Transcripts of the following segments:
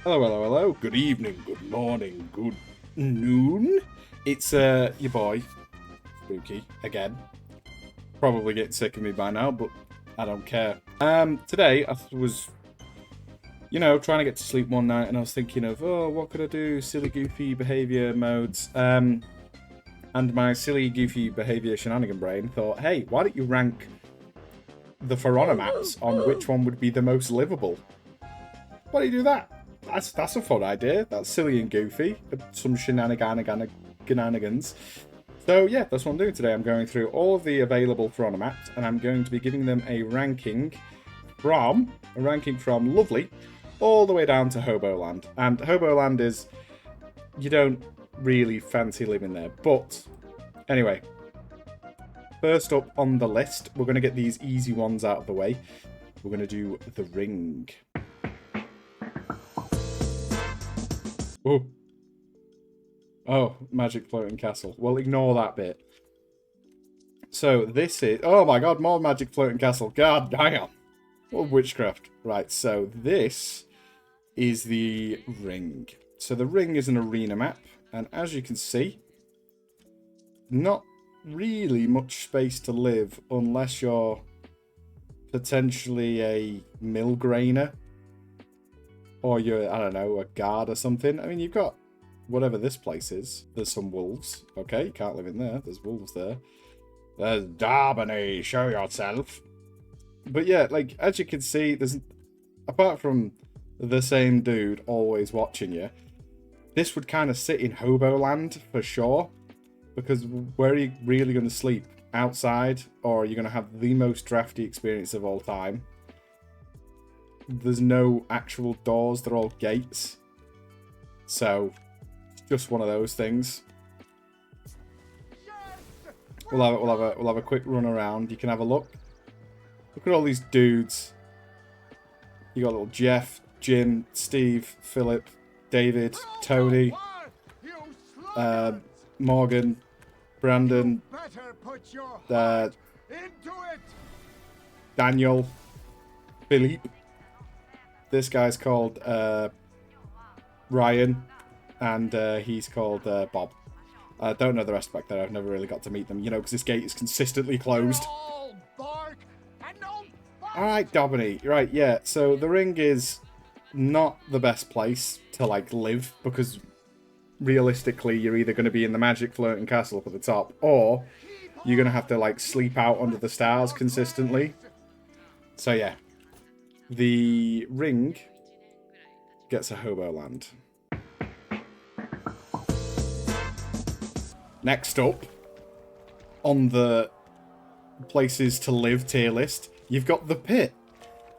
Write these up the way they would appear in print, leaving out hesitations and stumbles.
Hello, hello, hello. Good evening, good morning, good noon. It's your boy, Spooky, again. Probably getting sick of me by now, but I don't care. Today I was, trying to get to sleep one night, and I was thinking of, oh, what could I do? Silly, goofy behavior modes. And my silly, goofy behavior shenanigan brain thought, hey, why don't you rank the For Honor maps on which one would be the most livable? Why do you do that? That's a fun idea. That's silly and goofy. Some shenanigans. So yeah, that's what I'm doing today. I'm going through all of the available For Honor maps, and I'm going to be giving them a ranking from lovely all the way down to Hoboland. And Hoboland is, you don't really fancy living there. But anyway, first up on the list, we're going to get these easy ones out of the way. We're going to do the Ring. Oh, Magic Floating Castle. Well, ignore that bit. So this is... Oh my god, more Magic Floating Castle. God damn. What witchcraft. Right, so this is the Ring. So the Ring is an arena map. And as you can see, not really much space to live unless you're potentially a mill grainer. Or you're, I don't know, a guard or something. I mean, you've got whatever this place is. There's some wolves. Okay, you can't live in there. There's wolves there. There's Darbany, show yourself. But yeah, like, as you can see, there's, apart from the same dude always watching you, this would kind of sit in Hoboland for sure. Because where are you really going to sleep? Outside? Or are you going to have the most drafty experience of all time? There's no actual doors, they're all gates. So, just one of those things. We'll have a quick run around. You can have a look. Look at all these dudes. You got little Jeff, Jim, Steve, Philip, David, Tony, Morgan, Brandon, Daniel, Philippe. This guy's called Ryan, and he's called Bob. I don't know the rest back there. I've never really got to meet them, because this gate is consistently closed. Alright, Dobany. Right, yeah. So the Ring is not the best place to, like, live, because realistically you're either going to be in the Magic Floating Castle up at the top, or you're going to have to, like, sleep out under the stars consistently. So, yeah. The Ring gets a Hoboland. Next up, on the places to live tier list, you've got the Pit.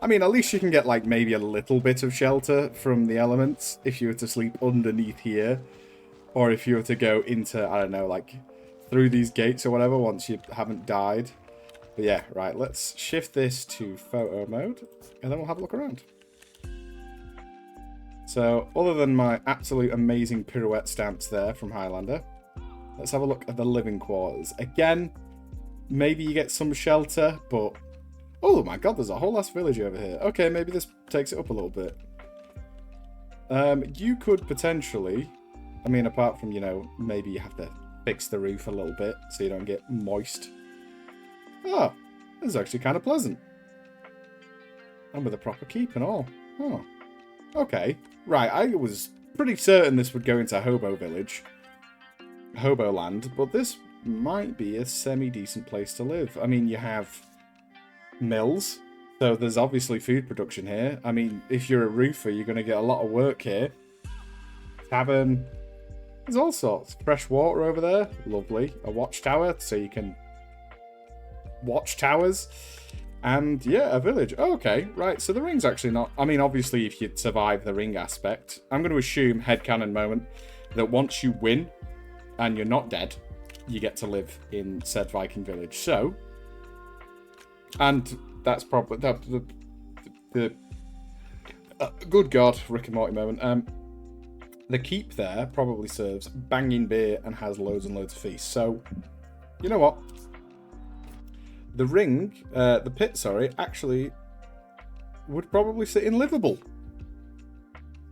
I mean, at least you can get, like, maybe a little bit of shelter from the elements if you were to sleep underneath here. Or if you were to go into, I don't know, like, through these gates or whatever once you haven't died. But yeah, right, let's shift this to photo mode, and then we'll have a look around. So, other than my absolute amazing pirouette stance there from Highlander, let's have a look at the living quarters. Again, maybe you get some shelter, but... Oh my god, there's a whole ass village over here. Okay, maybe this takes it up a little bit. You could potentially... I mean, apart from, maybe you have to fix the roof a little bit so you don't get moist. Oh, this is actually kind of pleasant. And with a proper keep and all. Oh, okay. Right, I was pretty certain this would go into Hobo Village. Hoboland, but this might be a semi-decent place to live. I mean, you have mills, so there's obviously food production here. I mean, if you're a roofer, you're going to get a lot of work here. Tavern. There's all sorts. Fresh water over there. Lovely. A watchtower, so you can... watchtowers, and yeah, a village. Oh, okay, right, so the Ring's actually not... I mean, obviously, if you survive the Ring aspect, I'm going to assume, headcanon moment, that once you win, and you're not dead, you get to live in said Viking Village. So, and that's probably... the good God, Rick and Morty moment. The keep there probably serves banging beer and has loads and loads of feasts. So, you know what? The Ring, the Pit, sorry, actually would probably sit in livable.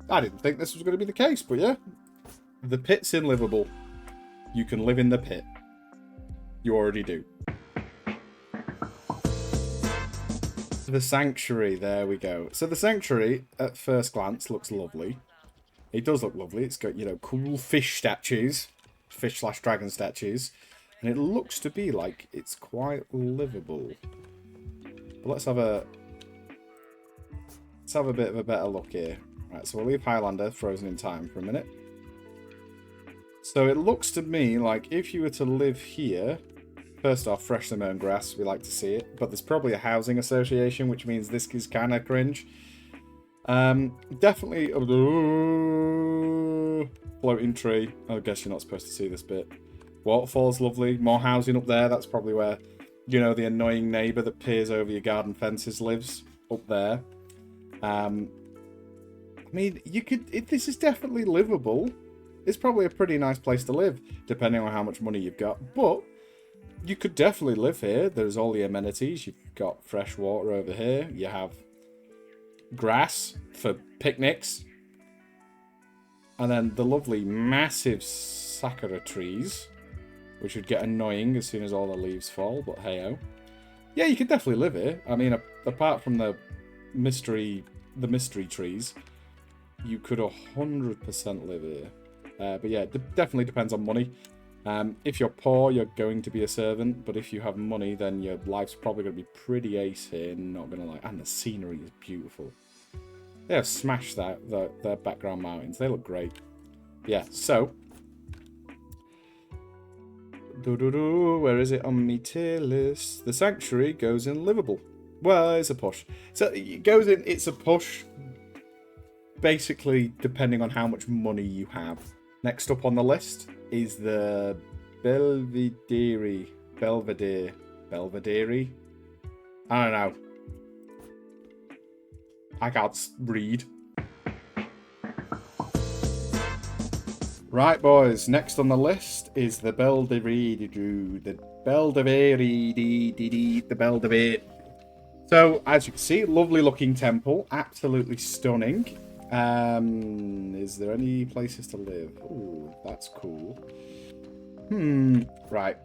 I didn't think this was going to be the case, but yeah. The pit's in livable. You can live in the pit. You already do. The Sanctuary, there we go. So the Sanctuary, at first glance, looks lovely. It does look lovely. It's got, you know, cool fish statues. Fish/dragon statues. And it looks to be like it's quite livable. But let's have a bit of a better look here. Right, so we'll leave Highlander frozen in time for a minute. So it looks to me like if you were to live here, first off, fresh the mown grass, we like to see it. But there's probably a housing association, which means this is kind of cringe. Definitely floating tree. I guess you're not supposed to see this bit. Waterfall's lovely. More housing up there. That's probably where, you know, the annoying neighbour that peers over your garden fences lives. Up there. I mean, you could... this is definitely livable. It's probably a pretty nice place to live, depending on how much money you've got. But you could definitely live here. There's all the amenities. You've got fresh water over here. You have grass for picnics. And then the lovely massive sakura trees, which would get annoying as soon as all the leaves fall, but hey-oh. Yeah, you could definitely live here. I mean, apart from the mystery trees, you could 100% live here. But yeah, it definitely depends on money. If you're poor, you're going to be a servant, but if you have money, then your life's probably going to be pretty ace here, not going to lie. And the scenery is beautiful. They have smashed their background mountains. They look great. Yeah, so... where is it on my tier list? The Sanctuary goes in livable. Well, it's a push. So it goes in, it's a push, basically depending on how much money you have. Next up on the list is the Belvedere. I don't know. I can't read. Right, boys. Next on the list is the Belvedere. So, as you can see, lovely looking temple. Absolutely stunning. Is there any places to live? Oh, that's cool. Right.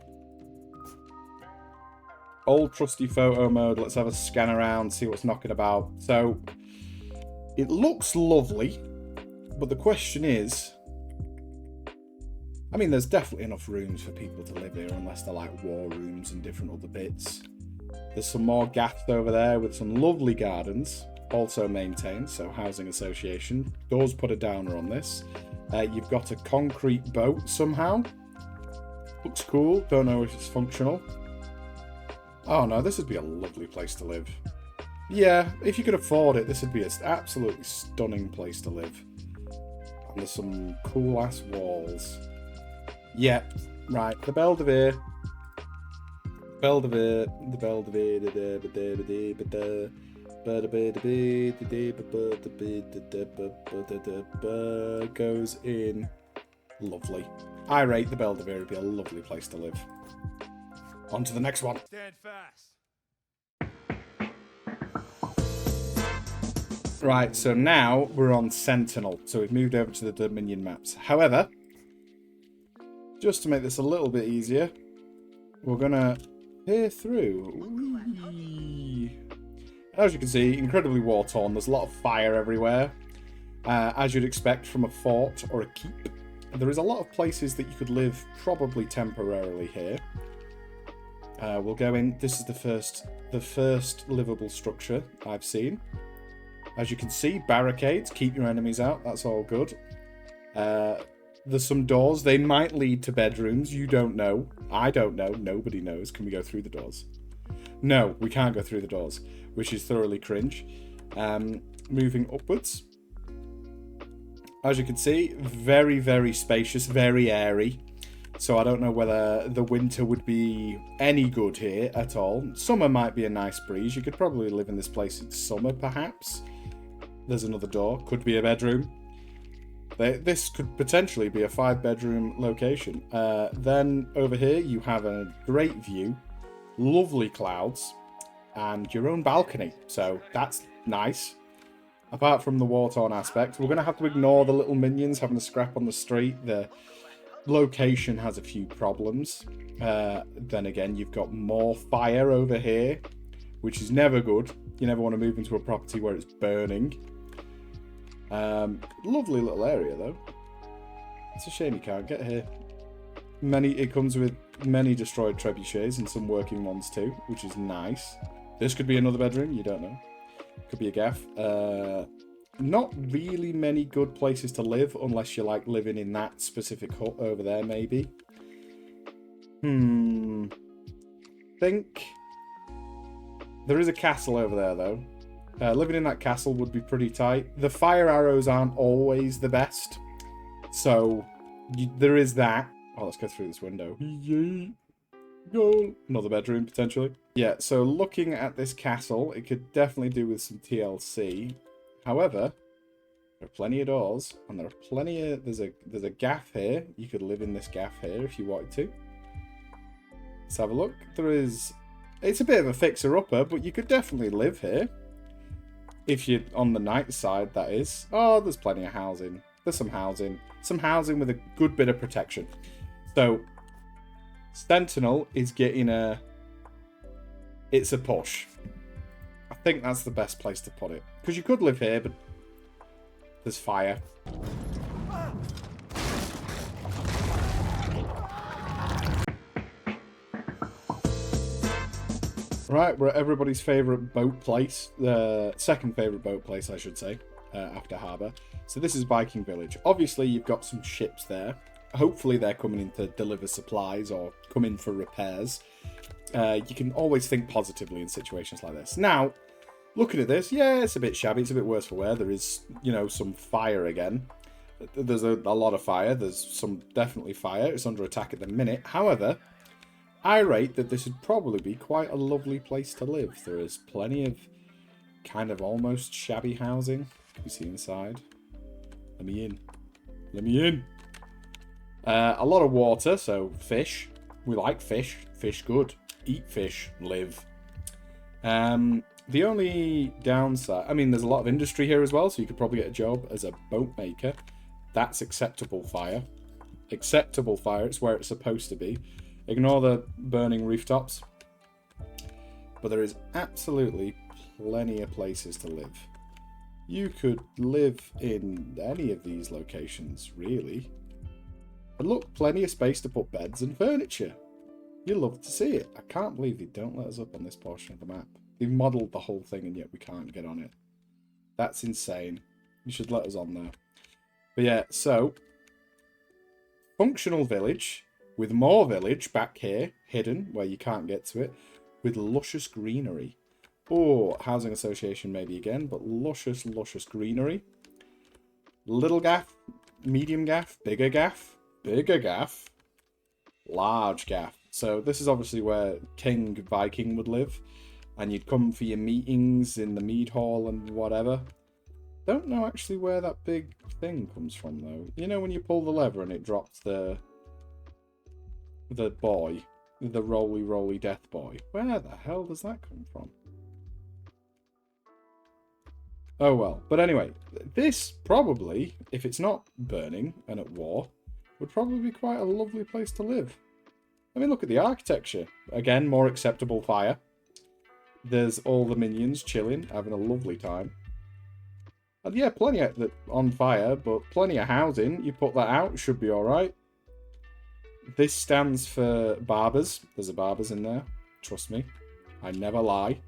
Old trusty photo mode. Let's have a scan around, see what's knocking about. So, it looks lovely, but the question is... I mean, there's definitely enough rooms for people to live here, unless they're like war rooms and different other bits. There's some more gaps over there with some lovely gardens, also maintained, so housing association. Does put a downer on this. You've got a concrete boat somehow. Looks cool, don't know if it's functional. Oh no, this would be a lovely place to live. Yeah, if you could afford it, this would be an absolutely stunning place to live. And there's some cool ass walls. Yeah, right, the Belvedere. Goes in lovely. I rate the Belvedere would be a lovely place to live. On to the next one. Stand fast. Right, so now we're on Sentinel. So we've moved over to the Dominion maps. However, just to make this a little bit easier, we're going to peer through. Whee! As you can see, incredibly war-torn. There's a lot of fire everywhere, as you'd expect from a fort or a keep. There is a lot of places that you could live probably temporarily here. We'll go in. This is the first livable structure I've seen. As you can see, barricades, keep your enemies out. That's all good. There's some doors. They might lead to bedrooms. You don't know. I don't know. Nobody knows. Can we go through the doors? No, we can't go through the doors, which is thoroughly cringe. Moving upwards. As you can see, very, very spacious, very airy. So I don't know whether the winter would be any good here at all. Summer might be a nice breeze. You could probably live in this place in summer, perhaps. There's another door. Could be a bedroom. This could potentially be a 5-bedroom location. Then over here you have a great view, lovely clouds, and your own balcony. So that's nice. apart from the war-torn aspect. We're going to have to ignore the little minions having a scrap on the street. The location has a few problems. Then again, you've got more fire over here, which is never good. You never want to move into a property where it's burning. Lovely little area, though. It's a shame you can't get here. It comes with many destroyed trebuchets and some working ones too, which is nice. This could be another bedroom, you don't know. Could be a gaff. Not really many good places to live unless you like living in that specific hut over there, maybe. Think there is a castle over there though. Living in that castle would be pretty tight. The fire arrows aren't always the best, so there is that. Oh, let's go through this window. Yay. Go. Another bedroom, potentially. Yeah, so looking at this castle, it could definitely do with some TLC. However, there are plenty of doors, and there are plenty of... There's a gaff here. You could live in this gaff here if you wanted to. Let's have a look. There is... It's a bit of a fixer-upper, but you could definitely live here. If you're on the night side, that is. Oh, there's plenty of housing. There's some housing. Some housing with a good bit of protection. So, Sentinel is getting a... It's a push. I think that's the best place to put it. Because you could live here, but there's fire. Right, we're at everybody's favourite boat place. The second favourite boat place, I should say, after Harbour. So this is Viking Village. Obviously, you've got some ships there. Hopefully, they're coming in to deliver supplies or come in for repairs. You can always think positively in situations like this. Now, looking at this, yeah, it's a bit shabby. It's a bit worse for wear. There is, you know, some fire again. There's a lot of fire. There's some definitely fire. It's under attack at the minute. However, I rate that this would probably be quite a lovely place to live. There is plenty of kind of almost shabby housing. Can you see inside? Let me in. Let me in. A lot of water, so fish. We like fish. Fish good. Eat fish. Live. The only downside... I mean, there's a lot of industry here as well, so you could probably get a job as a boat maker. That's acceptable fire. Acceptable fire. It's where it's supposed to be. Ignore the burning rooftops. But there is absolutely plenty of places to live. You could live in any of these locations, really. And look, plenty of space to put beds and furniture. You'll love to see it. I can't believe they don't let us up on this portion of the map. They've modelled the whole thing and yet we can't get on it. That's insane. You should let us on there. But yeah, so... Functional village... with more village back here, hidden, where you can't get to it, with luscious greenery. Oh, housing association maybe again, but luscious, luscious greenery. Little gaff, medium gaff, bigger gaff, large gaff. So this is obviously where King Viking would live, and you'd come for your meetings in the mead hall and whatever. Don't know actually where that big thing comes from, though. You know when you pull the lever and it drops the boy, the roly death boy. Where the hell does that come from? Oh well. But anyway, this probably, if it's not burning and at war, would probably be quite a lovely place to live. I mean, look at the architecture. Again, more acceptable fire. There's all the minions chilling, having a lovely time. And yeah, plenty on fire, but plenty of housing. You put that out, should be alright. This stands for barbers. There's a barbers in there. Trust me. I never lie.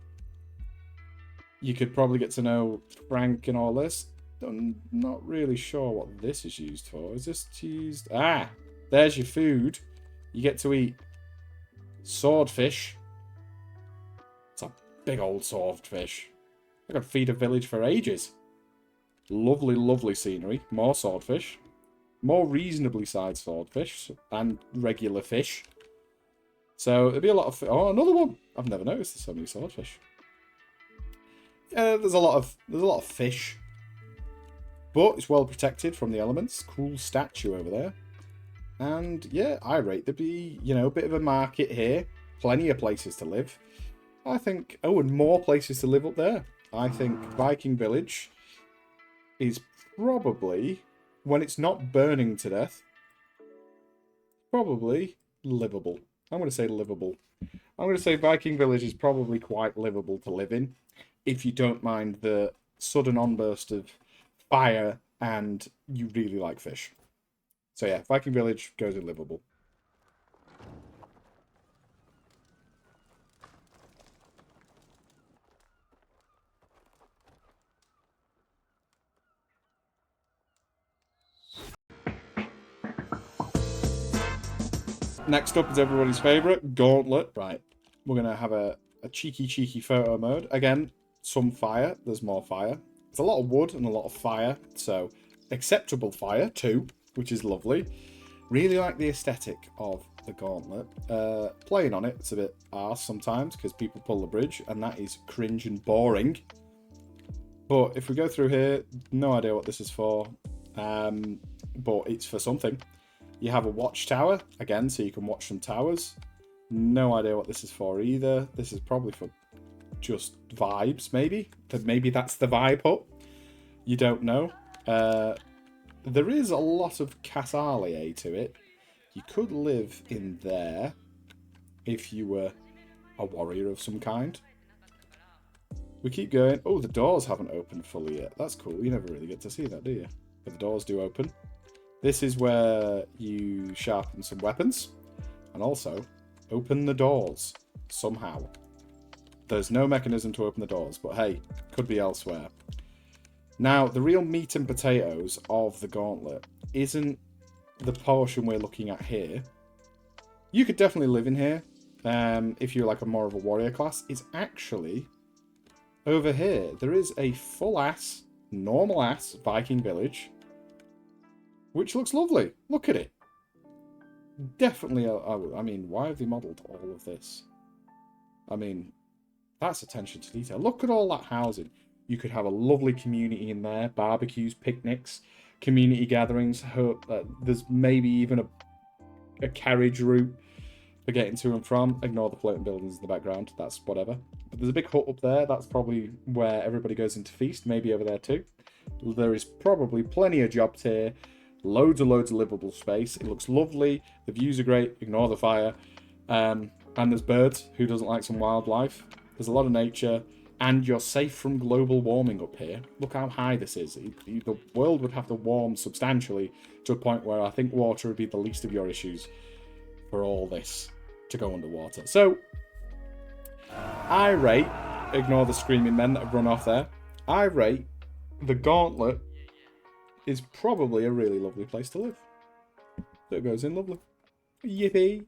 You could probably get to know Frank and all this. I'm not really sure what this is used for. Is this used... Ah! There's your food. You get to eat swordfish. It's a big old swordfish. I could feed a village for ages. Lovely, lovely scenery. More swordfish. More reasonably sized swordfish and regular fish. So there'll be a lot of... Oh, another one! I've never noticed there's so many swordfish. Yeah, there's a lot of fish. But it's well protected from the elements. Cool statue over there. And yeah, I rate there'd be, you know, a bit of a market here. Plenty of places to live. I think... Oh, and more places to live up there. I think Viking Village is probably, when it's not burning to death, probably livable. I'm going to say livable. I'm going to say Viking Village is probably quite livable to live in, if you don't mind the sudden onburst of fire and you really like fish. So yeah, Viking Village goes in livable. Next up is everybody's favourite, Gauntlet. Right, we're going to have a cheeky photo mode. Again, some fire. There's more fire. It's a lot of wood and a lot of fire, so acceptable fire too, which is lovely. Really like the aesthetic of the Gauntlet. Playing on it, it's a bit arse sometimes because people pull the bridge, and that is cringe and boring. But if we go through here, no idea what this is for, but it's for something. You have a watchtower, again, so you can watch some towers. No idea what this is for either. This is probably for just vibes, maybe. Maybe that's the vibe hut. You don't know. There is a lot of Casale to it. You could live in there if you were a warrior of some kind. We keep going. Oh, the doors haven't opened fully yet. That's cool. You never really get to see that, do you? But the doors do open. This is where you sharpen some weapons and also open the doors somehow. There's no mechanism to open the doors, but hey, could be elsewhere. Now, the real meat and potatoes of the Gauntlet isn't the portion we're looking at here. You could definitely live in here if you're like a more of a warrior class. It's actually over here. There is a full-ass, normal-ass Viking village, which looks lovely. Look at it. Definitely, I mean, why have they modelled all of this? I mean, that's attention to detail. Look at all that housing. You could have a lovely community in there. Barbecues, picnics, community gatherings. There's maybe even a carriage route for getting to and from. Ignore the floating buildings in the background. That's whatever. But there's a big hut up there. That's probably where everybody goes into feast. Maybe over there too. There is probably plenty of jobs here. Loads of livable space. It looks lovely. The views are great. Ignore the fire. And there's birds. Who doesn't like some wildlife? There's a lot of nature. And you're safe from global warming up here. Look how high this is. The world would have to warm substantially to a point where I think water would be the least of your issues for all this to go underwater. So, I rate, ignore the screaming men that have run off there, I rate the Gauntlet is probably a really lovely place to live. So it goes in lovely. Yippee!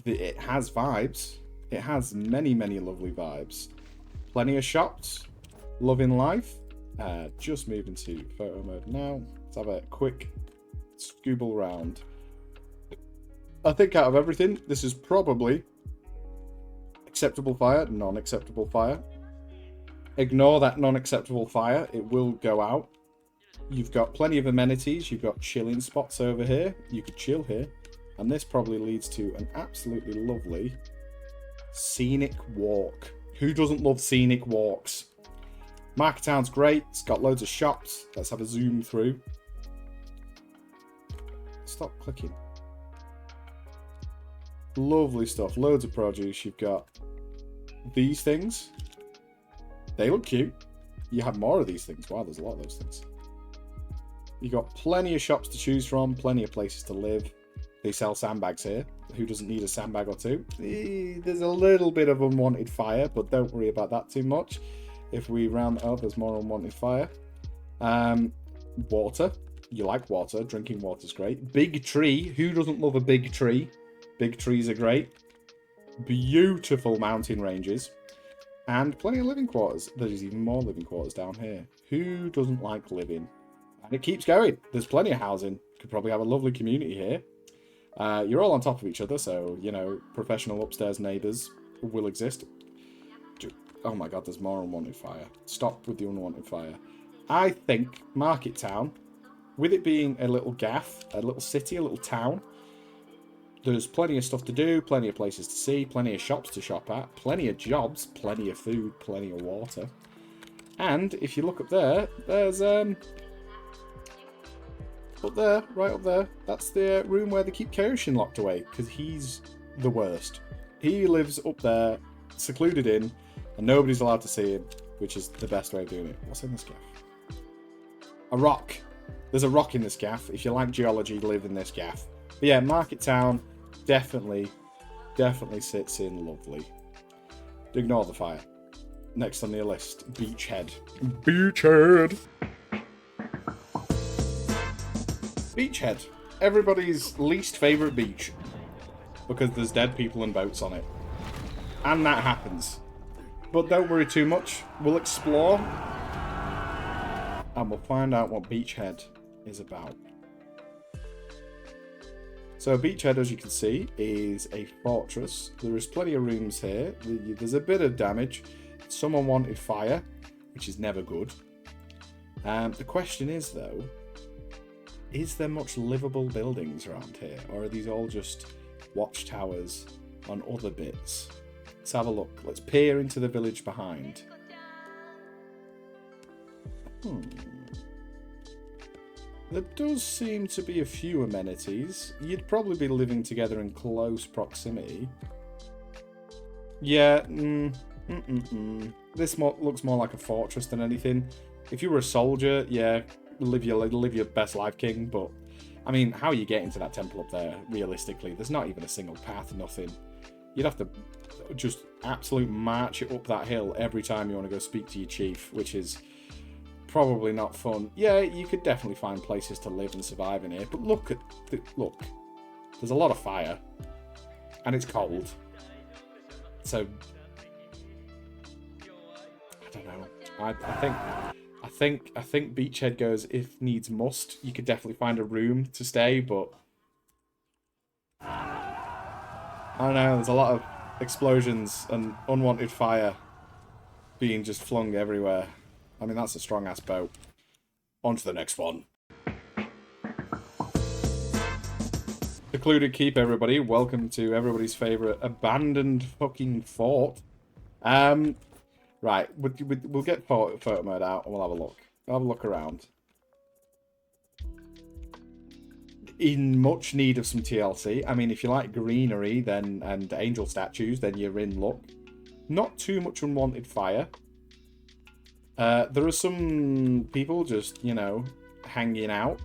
It has vibes. It has many lovely vibes. Plenty of shops. Loving life. Just moving to photo mode now. Let's have a quick scooble round. I think out of everything, this is probably acceptable fire, non-acceptable fire. Ignore that non-acceptable fire. It will go out. You've got plenty of amenities. You've got chilling spots over here. You could chill here. And this probably leads to an absolutely lovely scenic walk. Who doesn't love scenic walks? Marketown's great. It's got loads of shops. Let's have a zoom through. Stop clicking. Lovely stuff. Loads of produce. You've got these things. They look cute. You have more of these things. Wow, there's a lot of those things. You've got plenty of shops to choose from. Plenty of places to live. They sell sandbags here. Who doesn't need a sandbag or two? There's a little bit of unwanted fire, but don't worry about that too much. If we round that up, there's more unwanted fire. Water. You like water. Drinking water's great. Big tree. Who doesn't love a big tree? Big trees are great. Beautiful mountain ranges. And plenty of living quarters. There's even more living quarters down here. Who doesn't like living? And it keeps going. There's plenty of housing. Could probably have a lovely community here. You're all on top of each other, so, you know, professional upstairs neighbours will exist. Oh my god, there's more unwanted fire. Stop with the unwanted fire. I think Market Town, with it being a little gaff, a little city, a little town, There's plenty of stuff to do, plenty of places to see, plenty of shops to shop at, plenty of jobs, plenty of food, plenty of water. And if you look up there, there's up there, right up there, that's the room where they keep Kaioshin locked away, because he's the worst. He lives up there, secluded in, and nobody's allowed to see him, which is the best way of doing it. What's in this gaff? A rock. There's a rock in this gaff. If you like geology, live in this gaff. But yeah, Market Town definitely sits in lovely. Ignore the fire. Next on the list, Beachhead. Beachhead! Beachhead. Everybody's least favourite beach. Because there's dead people and boats on it. And that happens. But don't worry too much. We'll explore. And we'll find out what Beachhead is about. So Beachhead, as you can see, is a fortress. There is plenty of rooms here. There's a bit of damage. Someone wanted fire, which is never good. The question is, though, is there much livable buildings around here? Or are these all just watchtowers on other bits? Let's have a look. Let's peer into the village behind. There does seem to be a few amenities. You'd probably be living together in close proximity. Yeah, This looks more like a fortress than anything. If you were a soldier, yeah, live your best life, king. But I mean, how are you getting to that temple up there? Realistically, there's not even a single path. Nothing. You'd have to just absolute march it up that hill every time you want to go speak to your chief, which is probably not fun. Yeah, you could definitely find places to live and survive in here. But look. There's a lot of fire, and it's cold. So I don't know. I think Beachhead goes if needs must. You could definitely find a room to stay, but I don't know. There's a lot of explosions and unwanted fire being just flung everywhere. I mean, that's a strong ass boat. On to the next one. Secluded Keep, everybody. Welcome to everybody's favourite abandoned fucking fort. Right, we'll get photo mode out and we'll have a look. Have a look around. In much need of some TLC. I mean, if you like greenery then and angel statues, then you're in luck. Not too much unwanted fire. There are some people just, you know, hanging out,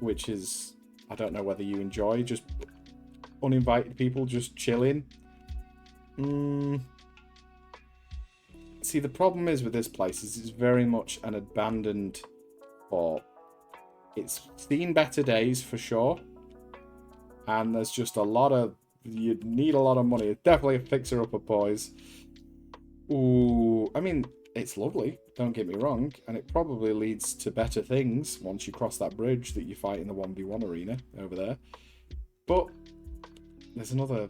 which is, I don't know whether you enjoy, just uninvited people just chilling. See, the problem is with this place is it's very much an abandoned fort. It's seen better days for sure. And there's just a lot of, you'd need a lot of money. It's definitely a fixer-upper, boys. Ooh, I mean, it's lovely, don't get me wrong. And it probably leads to better things once you cross that bridge that you fight in the 1v1 arena over there. But there's another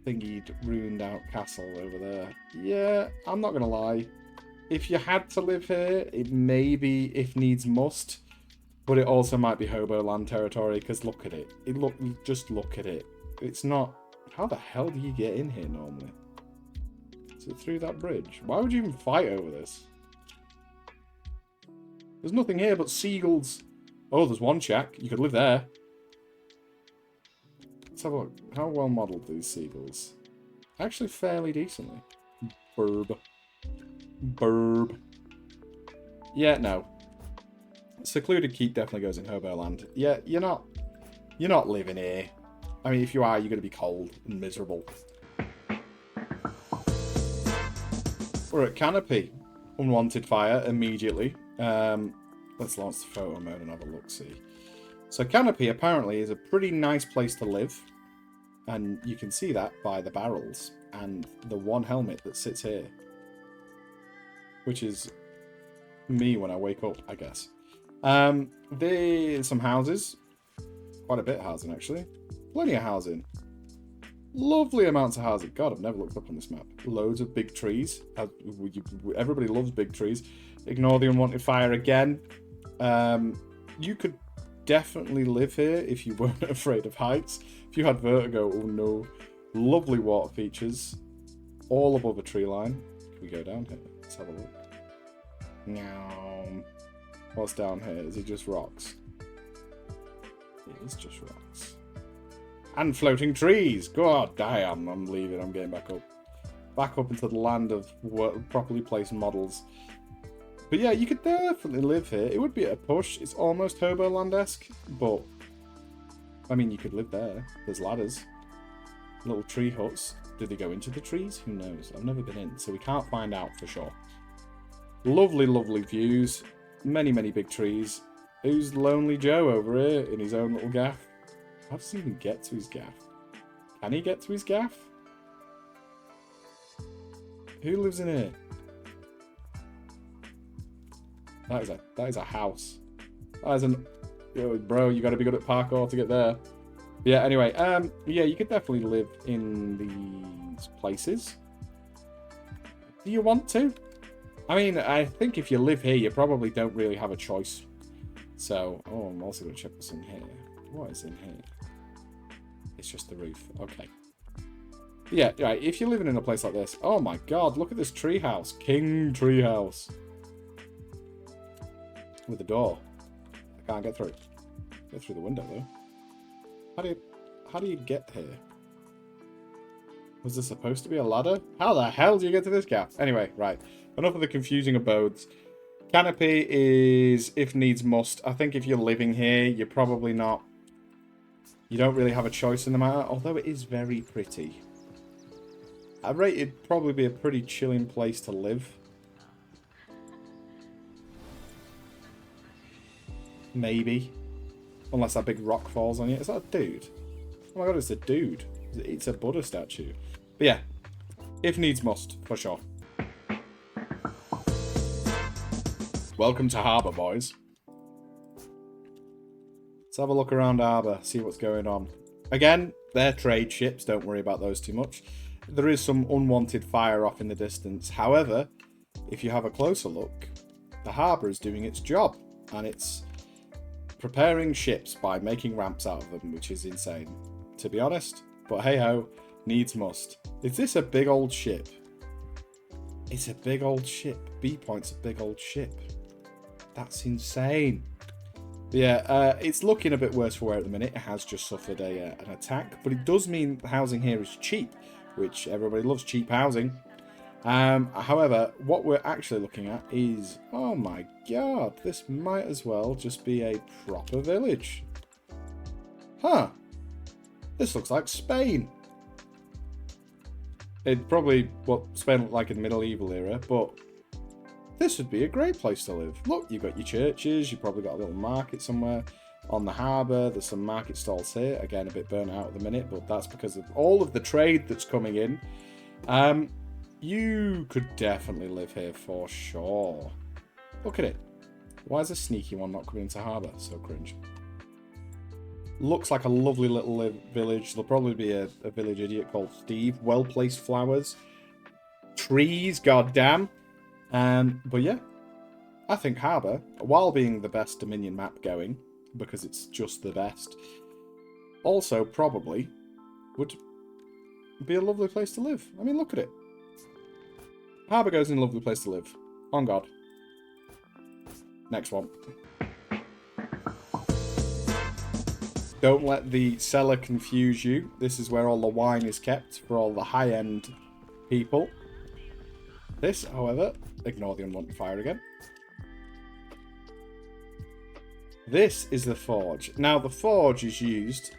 thingy ruined out castle over there. Yeah, I'm not going to lie. If you had to live here, it may be if needs must. But it also might be hobo land territory, because look at it. Just look at it. It's not... How the hell do you get in here normally? Is it through that bridge? Why would you even fight over this? There's nothing here but seagulls. Oh, there's one shack. You could live there. Let's have a look. How well modelled are these seagulls? Actually, fairly decently. Burb. Yeah, no. Secluded Keep definitely goes in hobo land. Yeah, you're not living here. I mean, if you are, you're going to be cold and miserable. We're at Canopy. Unwanted fire immediately. Let's launch the photo mode and have a look-see. So Canopy apparently is a pretty nice place to live. And you can see that by the barrels and the one helmet that sits here. Which is me when I wake up, I guess. There's some houses. Quite a bit of housing, actually. Plenty of housing. Lovely amounts of housing. God, I've never looked up on this map. Loads of big trees. Everybody loves big trees. Ignore the unwanted fire again. You could definitely live here if you weren't afraid of heights. If you had vertigo, oh no. Lovely water features. All above a tree line. Can we go down here? Let's have a look. Meow. What's down here? Is it just rocks? It is just rocks. And floating trees! God damn, I'm leaving. I'm getting back up. Back up into the land of properly placed models. But yeah, you could definitely live here. It would be a push. It's almost Hoboland-esque, but I mean, you could live there. There's ladders. Little tree huts. Do they go into the trees? Who knows? I've never been in, so we can't find out for sure. Lovely, lovely views. Many, many big trees. Who's Lonely Joe over here in his own little gaff? How does he even get to his gaff? Can he get to his gaff? Who lives in here? That is a house. That is an... Yo, bro, you got to be good at parkour to get there. Yeah, anyway, yeah, you could definitely live in these places. Do you want to? I mean, I think if you live here, you probably don't really have a choice. So, oh, I'm also going to check what's in here. What is in here? It's just the roof. Okay. Yeah, right, if you're living in a place like this... Oh my god, look at this treehouse. King treehouse. With a door. I can't get through. Get through the window, though. How do you get here? Was there supposed to be a ladder? How the hell do you get to this gap? Anyway, right. Enough of the confusing abodes. Canopy is if needs must. I think if you're living here, you're probably not... You don't really have a choice in the matter, although it is very pretty. I rate it'd probably be a pretty chilling place to live. Maybe. Unless that big rock falls on you. Is that a dude? Oh my god, it's a dude. It's a Buddha statue. But yeah, if needs must, for sure. Welcome to Harbour, boys. Let's have a look around Harbour, see what's going on. Again, they're trade ships, don't worry about those too much. There is some unwanted fire off in the distance. However, if you have a closer look, the harbour is doing its job. And it's preparing ships by making ramps out of them, which is insane, to be honest. But hey-ho, needs must. Is this a big old ship? It's a big old ship. B-Point's a big old ship. That's insane. But yeah, it's looking a bit worse for wear at the minute. It has just suffered an attack, but it does mean the housing here is cheap, which everybody loves cheap housing. However, what we're actually looking at is, oh my god, this might as well just be a proper village. Huh. This looks like Spain. It probably what Spain looked like in the medieval era, but this would be a great place to live. Look, you've got your churches, you've probably got a little market somewhere on the harbour. There's some market stalls here. Again, a bit burnt out at the minute, but that's because of all of the trade that's coming in. You could definitely live here for sure. Look at it. Why is a sneaky one not coming into harbour? So cringe. Looks like a lovely little village. There'll probably be a village idiot called Steve. Well-placed flowers. Trees, goddamn. But yeah, I think harbour, while being the best Dominion map going, because it's just the best, also probably would be a lovely place to live. I mean, look at it. Harbour goes in a lovely place to live. On God. Next one. Don't let the cellar confuse you. This is where all the wine is kept for all the high-end people. This, however, ignore the unwanted fire again. This is the forge. Now, the forge is used,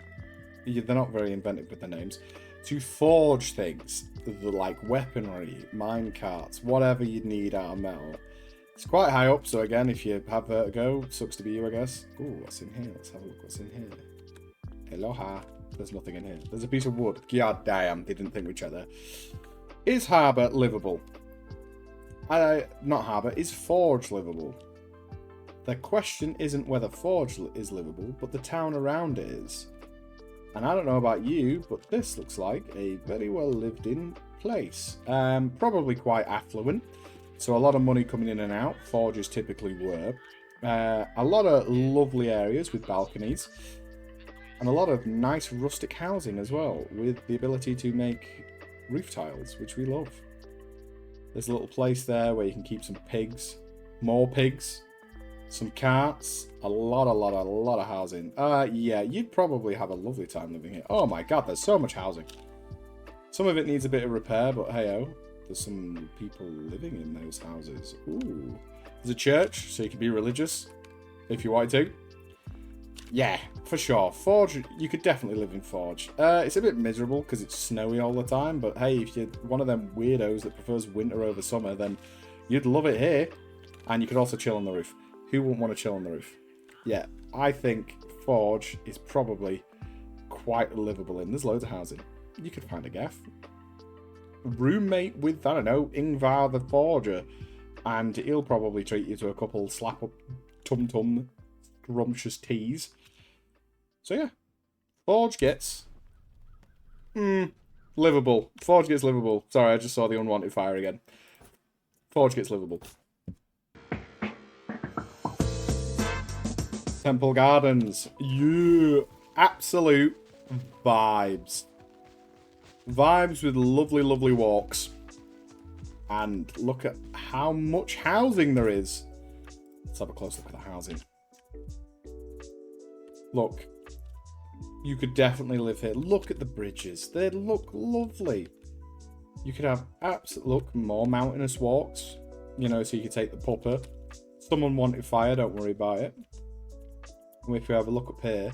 they're not very inventive with the names, to forge things like weaponry, mine carts, whatever you'd need out of metal. It's quite high up, so again, if you have vertigo, sucks to be you, I guess. Ooh, what's in here? Let's have a look what's in here. Aloha. There's nothing in here. There's a piece of wood. God damn, they didn't think we'd check there. Is harbour livable? Not harbour, is forge livable? The question isn't whether forge is livable, but the town around it is. And I don't know about you, but this looks like a very well lived in place. Probably quite affluent. So a lot of money coming in and out. Forges typically were. A lot of lovely areas with balconies. And a lot of nice rustic housing as well, with the ability to make roof tiles, which we love. There's a little place there where you can keep some pigs, more pigs, some carts, a lot of housing. Yeah, you'd probably have a lovely time living here. Oh my god, there's so much housing. Some of it needs a bit of repair, but hey-oh, there's some people living in those houses. Ooh. There's a church, so you can be religious, if you want to. Yeah, for sure. Forge, you could definitely live in Forge. It's a bit miserable because it's snowy all the time, but hey, if you're one of them weirdos that prefers winter over summer, then you'd love it here. And you could also chill on the roof. Who wouldn't want to chill on the roof? Yeah, I think Forge is probably quite livable in. There's loads of housing. You could find a gaff. Roommate with, I don't know, Ingvar the Forger. And he'll probably treat you to a couple slap-up tum-tum scrumptious teas. So yeah, Forge gets livable. Forge gets livable. Sorry, I just saw the unwanted fire again. Forge gets livable. Temple Gardens. Yeah, absolute vibes. Vibes with lovely, lovely walks. And look at how much housing there is. Let's have a close look at the housing. Look. You could definitely live here. Look at the bridges. They look lovely. You could have look, more mountainous walks. You know, so you could take the pupper. Someone wanted fire, don't worry about it. And if we have a look up here,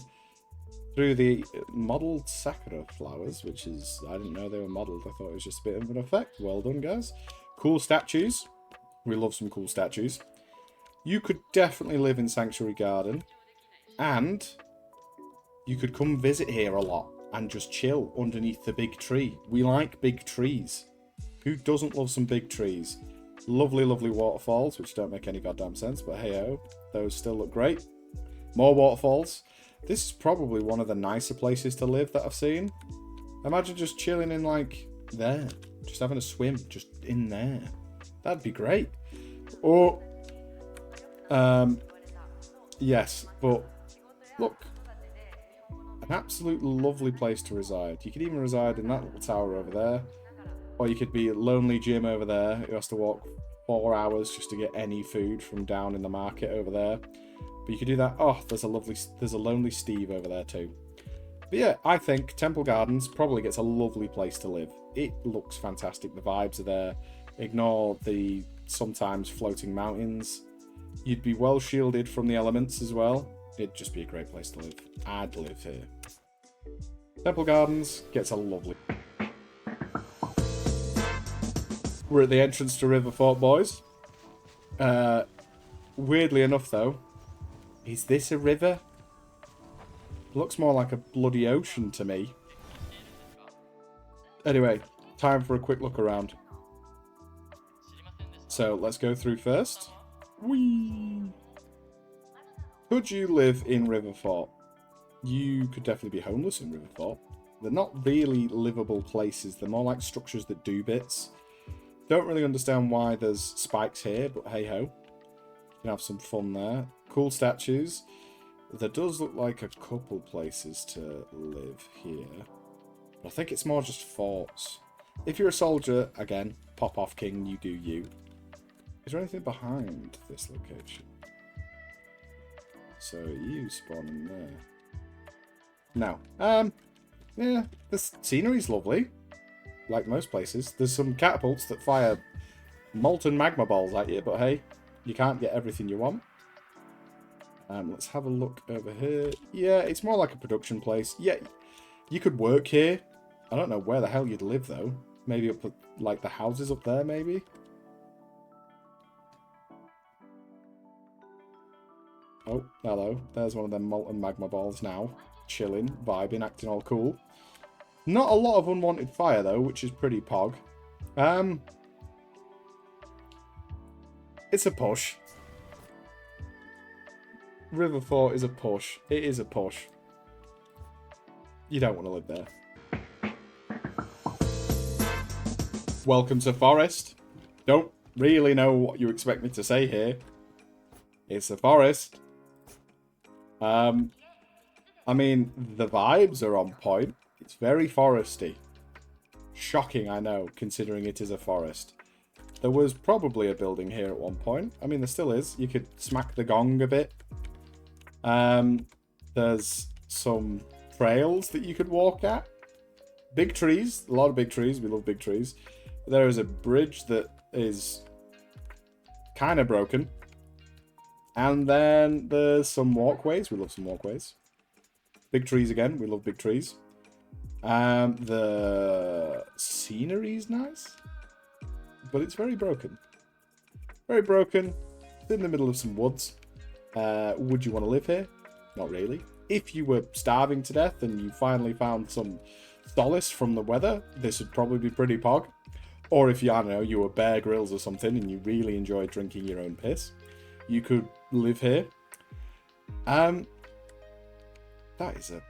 through the modelled sakura flowers, which is, I didn't know they were modelled. I thought it was just a bit of an effect. Well done, guys. Cool statues. We love some cool statues. You could definitely live in Sanctuary Garden. And you could come visit here a lot and just chill underneath the big tree. We like big trees. Who doesn't love some big trees? Lovely, lovely waterfalls, which don't make any goddamn sense, but hey-oh, those still look great. More waterfalls. This is probably one of the nicer places to live that I've seen. Imagine just chilling in, like, there. Just having a swim just in there. That'd be great. Or, yes, but look. An absolute lovely place to reside. You could even reside in that little tower over there. Or you could be a lonely Jim over there who has to walk 4 hours just to get any food from down in the market over there. But you could do that. Oh, there's a lonely Steve over there too. But yeah, I think Temple Gardens probably gets a lovely place to live. It looks fantastic. The vibes are there. Ignore the sometimes floating mountains. You'd be well shielded from the elements as well. It'd just be a great place to live. I'd live here. Temple Gardens gets a lovely... We're at the entrance to Riverfort, boys. Weirdly enough, though, is this a river? Looks more like a bloody ocean to me. Anyway, time for a quick look around. So, let's go through first. Whee! Could you live in Riverfort? You could definitely be homeless in Riverfort. They're not really livable places. They're more like structures that do bits. Don't really understand why there's spikes here, but hey-ho. You can have some fun there. Cool statues. There does look like a couple places to live here. But I think it's more just forts. If you're a soldier, again, pop off king, you do you. Is there anything behind this location? So you spawn in there. No. Yeah, the scenery's lovely. Like most places. There's some catapults that fire molten magma balls at you, but hey, you can't get everything you want. Let's have a look over here. Yeah, it's more like a production place. Yeah, you could work here. I don't know where the hell you'd live, though. Maybe up, like, the houses up there, maybe? Oh, hello. There's one of them molten magma balls now. Chilling, vibing, acting all cool. Not a lot of unwanted fire, though, which is pretty pog. It's a push. Riverfort is a push. It is a push. You don't want to live there. Welcome to Forest. Don't really know what you expect me to say here. It's a forest. I mean, the vibes are on point. It's very foresty. Shocking, I know, considering it is a forest. There was probably a building here at one point. I mean, there still is. You could smack the gong a bit. There's some trails that you could walk at. Big trees. A lot of big trees. We love big trees. There is a bridge that is kind of broken. And then there's some walkways. We love some walkways. Big trees again. We love big trees. The scenery is nice. But it's very broken. Very broken. It's in the middle of some woods. Would you want to live here? Not really. If you were starving to death and you finally found some solace from the weather, this would probably be pretty pog. Or if you, I don't know, you were Bear Grylls or something and you really enjoyed drinking your own piss, you could live here. That is a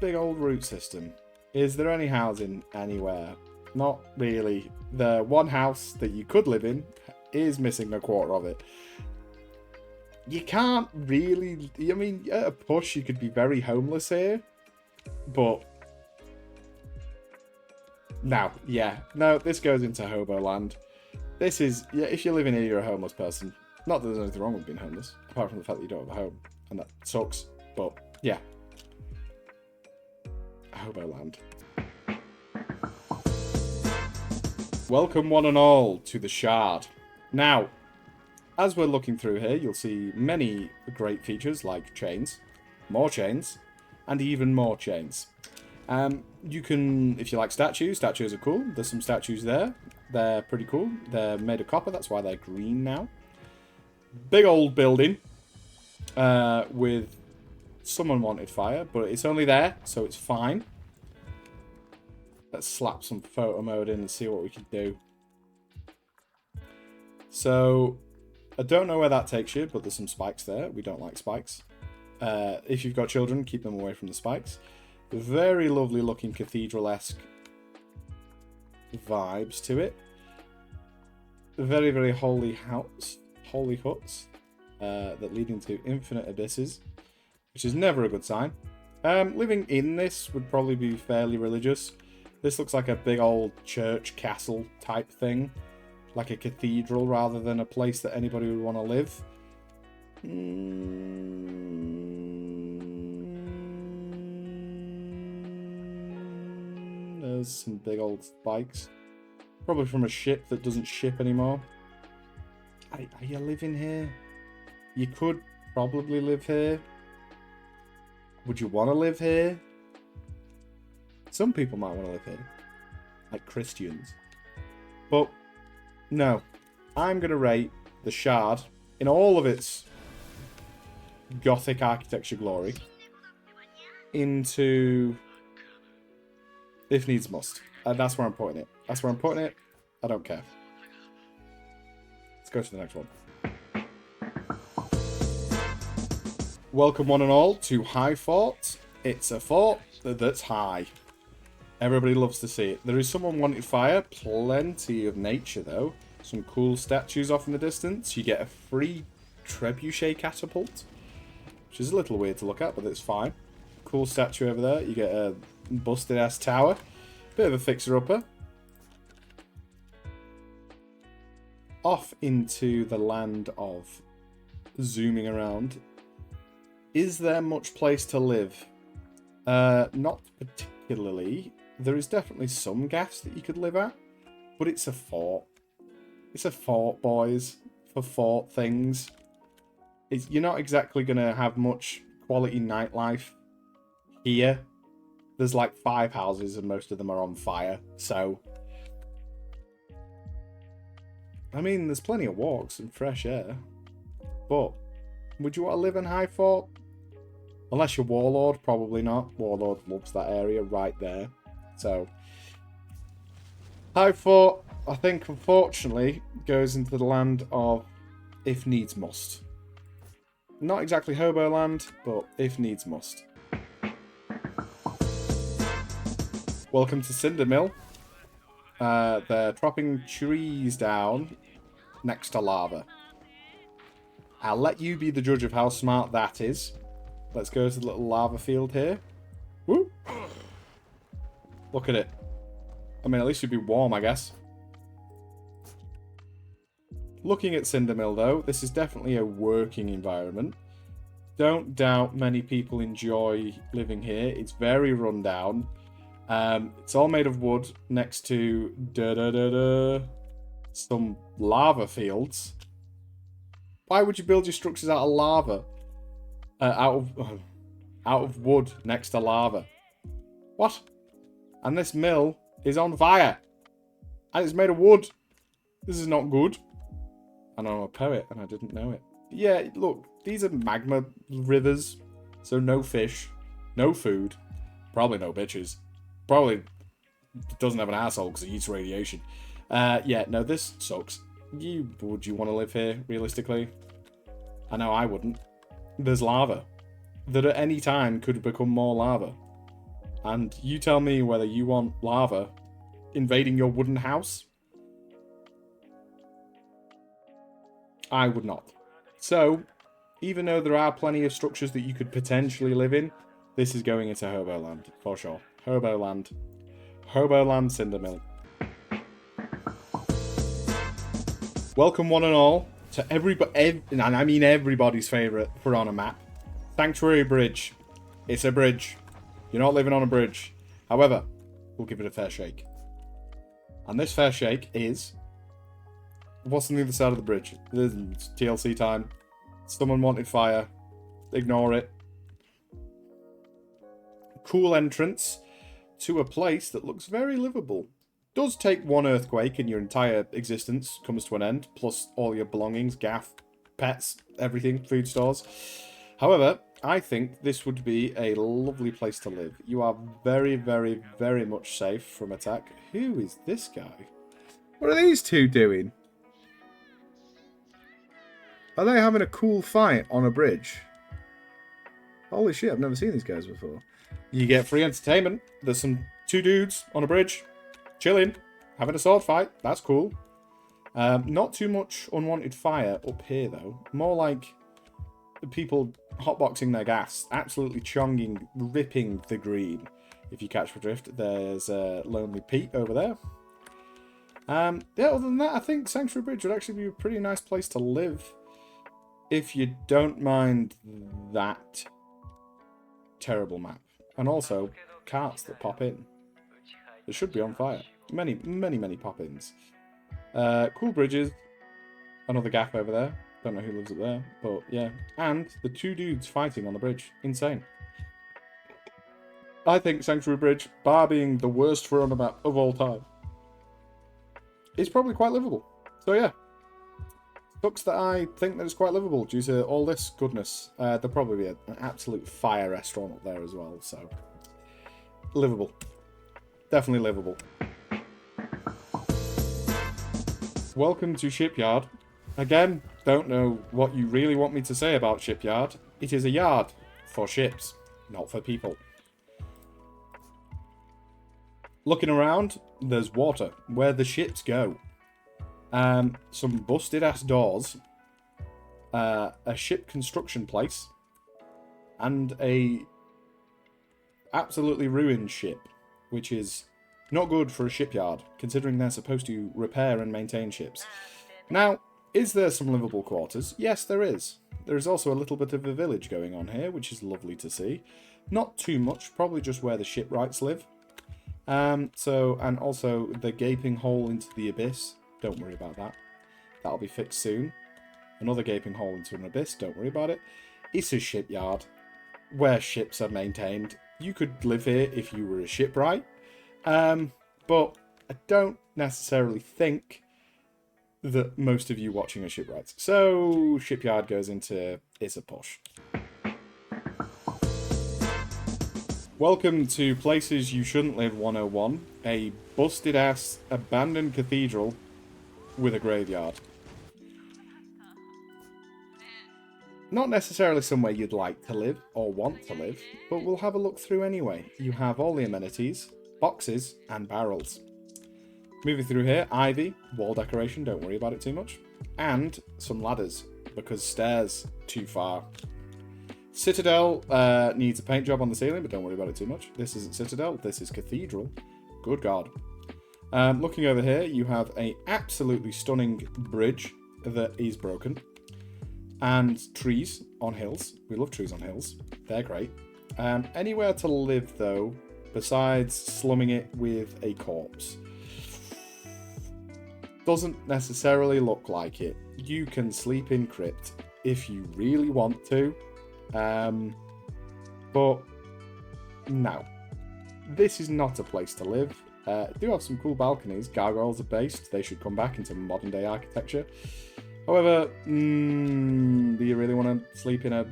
big old root system. Is there any housing anywhere? Not really. The one house that you could live in is missing a quarter of it. You can't really... I mean, at a push, you could be very homeless here. But... no, yeah. No, this goes into hobo land. This is... yeah, if you're living here, you're a homeless person. Not that there's anything wrong with being homeless. Apart from the fact that you don't have a home. And that sucks. But, yeah. Hobo land. Welcome one and all to the Shard. Now, as we're looking through here, you'll see many great features like chains, more chains, and even more chains. You can, if you like statues are cool. There's some statues there. They're pretty cool. They're made of copper, that's why they're green now. Big old building with some unwanted fire, but it's only there, so it's fine. Let's slap some photo mode in and see what we can do. So, I don't know where that takes you, but there's some spikes there. We don't like spikes. If you've got children, keep them away from the spikes. Very lovely looking cathedral-esque vibes to it. Very, very holy huts that lead into infinite abysses, which is never a good sign. Living in this would probably be fairly religious. This looks like a big old church castle type thing. Like a cathedral rather than a place that anybody would want to live. There's some big old spikes. Probably from a ship that doesn't ship anymore. Are you living here? You could probably live here. Would you want to live here? Some people might want to live here. Like Christians. But, no. I'm going to rate the Shard, in all of its Gothic architecture glory, into if needs must. And that's where I'm putting it. That's where I'm putting it. I don't care. Let's go to the next one. Welcome one and all to High Fort. It's a fort that's high. Everybody loves to see it. There is some unwanted fire. Plenty of nature, though. Some cool statues off in the distance. You get a free trebuchet catapult, which is a little weird to look at, but it's fine. Cool statue over there. You get a busted-ass tower. Bit of a fixer-upper. Off into the land of zooming around. Is there much place to live? Not particularly. There is definitely some gaffs that you could live at, but it's a fort. It's a fort, boys, for fort things. You're not exactly going to have much quality nightlife here. There's like 5 houses and most of them are on fire, so... I mean, there's plenty of walks and fresh air, but would you want to live in High Fort? Unless you're Warlord, probably not. Warlord loves that area right there. So, High Fort, I think, unfortunately, goes into the land of if needs must. Not exactly hobo land, but if needs must. Welcome to Cindermill. They're chopping trees down next to lava. I'll let you be the judge of how smart that is. Let's go to the little lava field here. Woo! Look at it. I mean, at least you'd be warm, I guess. Looking at Cindermill, though, this is definitely a working environment. Don't doubt many people enjoy living here. It's very run down. It's all made of wood next to some lava fields. Why would you build your structures out of lava? Out of wood next to lava. What? And this mill is on fire. And it's made of wood. This is not good. And I'm a poet and I didn't know it. Yeah, look, these are magma rivers. So no fish, no food, probably no bitches. Probably doesn't have an asshole because it eats radiation. Yeah, no, this sucks. Would you want to live here, realistically? I know I wouldn't. There's lava that at any time could become more lava. And you tell me whether you want lava invading your wooden house? I would not. So, even though there are plenty of structures that you could potentially live in, this is going into Hoboland, for sure. Hoboland. Hoboland Cindermill. Welcome one and all to everybody, and I mean everybody's favourite for on a map. Sanctuary Bridge. It's a bridge. You're not living on a bridge. However, we'll give it a fair shake. And this fair shake is... What's on the other side of the bridge? There's TLC time. Someone wanted fire. Ignore it. Cool entrance to a place that looks very livable. Does take one earthquake and your entire existence comes to an end, plus all your belongings, gaff, pets, everything, food stores. However, I think this would be a lovely place to live. You are very, very, very much safe from attack. Who is this guy? What are these two doing? Are they having a cool fight on a bridge? Holy shit, I've never seen these guys before. You get free entertainment. There's two dudes on a bridge, chilling, having a sword fight. That's cool. Not too much unwanted fire up here, though. More like the people hotboxing their gas, absolutely chonging, ripping the green. If you catch the drift, there's Lonely Pete over there. Yeah, other than that, I think Sanctuary Bridge would actually be a pretty nice place to live. If you don't mind that terrible map. And also, carts that pop in. They should be on fire. Many, many, many pop-ins. Cool bridges. Another gaff over there. Don't know who lives up there, but yeah. And the two dudes fighting on the bridge. Insane. I think Sanctuary Bridge, bar being the worst for on a map of all time, is probably quite livable. So yeah. Sucks that I think that it's quite livable due to all this goodness. There'll probably be an absolute fire restaurant up there as well, so... livable. Definitely livable. Welcome to Shipyard. Again, don't know what you really want me to say about Shipyard. It is a yard for ships, not for people. Looking around, there's water, where the ships go. Some busted ass doors, a ship construction place, and a absolutely ruined ship, which is not good for a shipyard, considering they're supposed to repair and maintain ships. Now, is there some livable quarters? Yes, there is. There is also a little bit of a village going on here, which is lovely to see. Not too much, probably just where the shipwrights live. And also the gaping hole into the abyss. Don't worry about that. That'll be fixed soon. Another gaping hole into an abyss. Don't worry about it. It's a shipyard where ships are maintained. You could live here if you were a shipwright. But I don't necessarily think that most of you watching are shipwrights. So Shipyard goes into it's a push. Welcome to Places You Shouldn't Live 101. A busted ass abandoned cathedral with a graveyard. Not necessarily somewhere you'd like to live or want to live, but we'll have a look through anyway. You have all the amenities, boxes, and barrels. Moving through here, ivy, wall decoration, don't worry about it too much, and some ladders. because stairs too far. Citadel needs a paint job on the ceiling, but don't worry about it too much. This isn't Citadel, this is Cathedral. Good God. Looking over here, you have a absolutely stunning bridge that is broken. And trees on hills. We love trees on hills. They're great. Anywhere to live, though, besides slumming it with a corpse. Doesn't necessarily look like it. You can sleep in crypt if you really want to. But no. This is not a place to live. Do have some cool balconies. Gargoyles are based. They should come back into modern day architecture. However, do you really want to sleep in a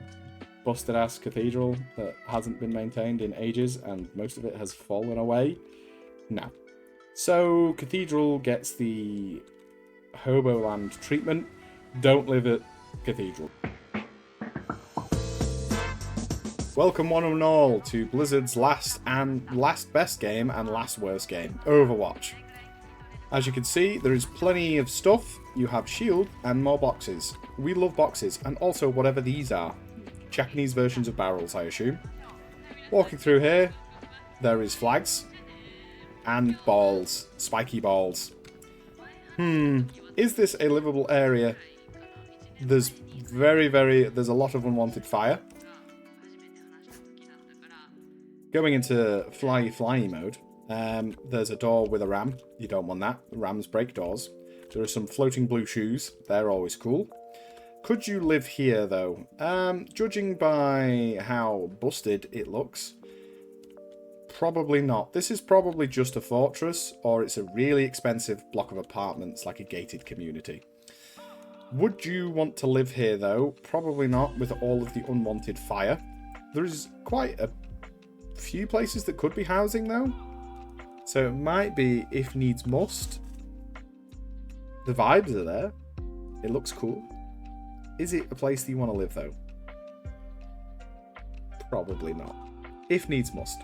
busted ass cathedral that hasn't been maintained in ages and most of it has fallen away? No. So Cathedral gets the Hoboland treatment. Don't live at Cathedral. Welcome one and all to Blizzard's last best game and last worst game, Overwatch. As you can see, there is plenty of stuff. You have shield and more boxes. We love boxes, and also whatever these are. Japanese versions of barrels, I assume. Walking through here, there is flags and balls, spiky balls. Is this a livable area? There's there's a lot of unwanted fire. Going into fly mode, there's a door with a ram. You don't want that. Rams break doors. There are some floating blue shoes. They're always cool. Could you live here, though? Judging by how busted it looks, probably not. This is probably just a fortress, or it's a really expensive block of apartments, like a gated community. Would you want to live here, though? Probably not, with all of the unwanted fire. There is quite a few places that could be housing, though. So it might be if needs must. The vibes are there. It looks cool. Is it a place that you want to live, though? Probably not. If needs must.